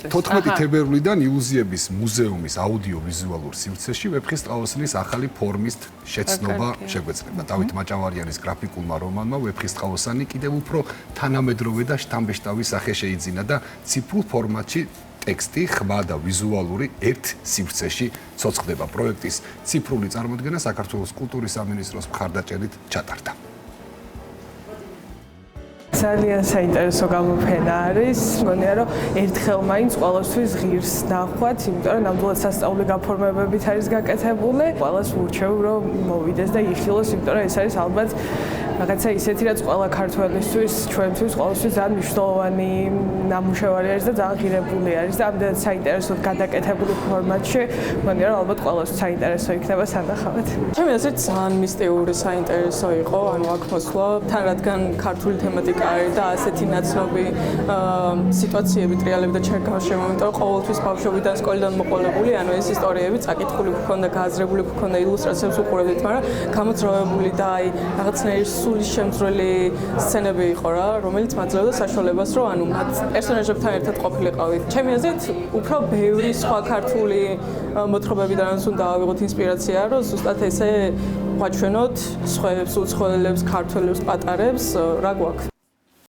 სივრცეს. 14 თებერვლიდან ილუზიების მუზეუმის აუდიო-ვიზუალურ სივრცეში ვეფხის ტყავოსნის ახალი ფორმის შეცნობა შეგვეძლება. დავით მაჭავარიანის გრაფიკულმა რომანმა ვეფხის ტყავოსანი კიდევ უფრო თანამედროვე და შთამბეჭდავი სახე შეიძინა და ციფრულ ფორმატში ტექსტი, ხმა და ვიზუალური ერთ სივრცეში ცოცხლდება. პროექტის ციფრული წარმოდგენა საქართველოს კულტურის სამინისტროს მხარდაჭერით ჩატარდა. ძალიან საინტერესო გამოფენა არის. მგონია რომ ერთხელ მაინც ყოველთვის ღირს ნახვათ, იმიტომ რომ ნამდვილად სასწაული გაფორმებებით არის გაკეთებული. ყველას ვურჩევ რომ მოვიდეს და იხილოს, იმიტომ რომ ეს არის ალბათ რაღაცა ისეთი რაც ყველა ქართველისთვის, ჩვენთვის ყოველთვის ძალიან მნიშვნელოვანი ნამუშევარი არის და ძალიან ღირებული არის და ამდენად საინტერესოდ გადაკეთებული ფორმატში. მგონია რომ ალბათ ყველას საინტერესო იქნება სანახავად. ჩემი აზრით ძალიან მისტიური საინტერესო იყო, ანუ აქ მოსვლა, თან რადგან ქართული თემატიკა არის და ასეთი ნაცნობი სიტუაციები, ტრიალები და ჩერგავშები, იმიტომ რომ ყოველთვის ბავშვობიდან სკოლიდან მოყოლებული, ანუ ეს ისტორიები წაკითხული გქონდა, გააზრებული გქონდა, ილუსტრაციებს უყურებდით, მაგრამ გამოძრავებული და აი რაღაცნაირი სულის შემძვრელი სცენები იყო რა, რომელიც მაძლევდა საშუალებას, რომ ანუ მათ პერსონაჟებთან ერთად ყოფილიყავით. ჩემი აზრით, უფრო ბევრი სხვა ქართული მოთხრობებიდანაც უნდა ავიღოთ ინსპირაცია, რომ ზუსტად ესე ვაჩვენოთ სხვებს, უცხოელებს, ქართველებს, პატარებს, რა გვაქვს.